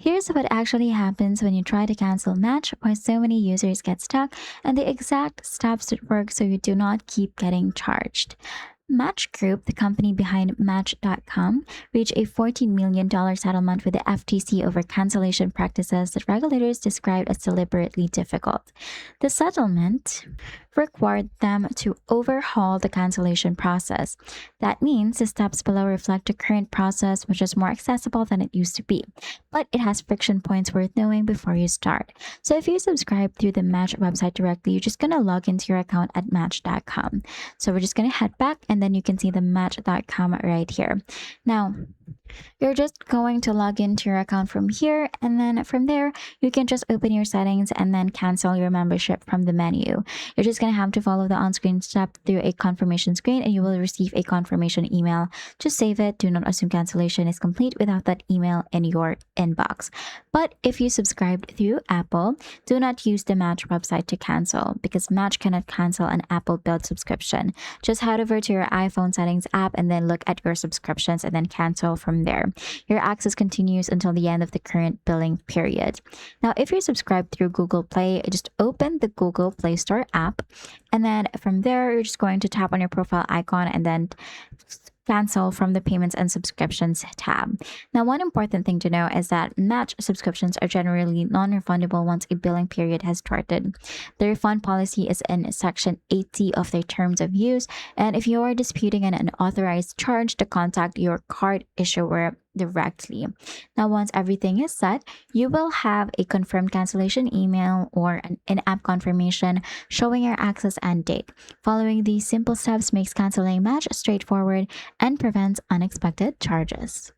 Here's what actually happens when you try to cancel Match, why so many users get stuck, and the exact steps that work so you do not keep getting charged. Match Group, the company behind Match.com, reached a $14 million settlement with the FTC over cancellation practices that regulators described as deliberately difficult. The settlement required them to overhaul the cancellation process. That means the steps below reflect the current process, which is more accessible than it used to be, but it has friction points worth knowing before you start. So if you subscribe through the Match website directly, you're just going to log into your account at Match.com. So we're just going to head back and then you can see the Match.com right here. Now, you're just going to log into your account from here, and then from there, you can just open your settings and then cancel your membership from the menu. You're just going to have to follow the on-screen step through a confirmation screen, and you will receive a confirmation email. Just save it. Do not assume cancellation is complete without that email in your inbox. But if you subscribed through Apple, do not use the Match website to cancel because Match cannot cancel an Apple-built subscription. Just head over to your iPhone settings app and then look at your subscriptions and then cancel from there. Your access continues until the end of the current billing period. Now, if you're subscribed through Google Play, just open the Google Play Store app, and then from there, you're just going to tap on your profile icon and then cancel from the payments and subscriptions tab. Now, one important thing to know is that Match subscriptions are generally non-refundable once a billing period has started. The refund policy is in section 80 of their terms of use, and if you are disputing an unauthorized charge, to contact your card issuer directly. Now, once everything is set, you will have a confirmed cancellation email or an in-app confirmation showing your access and date. Following these simple steps makes canceling Match straightforward and prevents unexpected charges.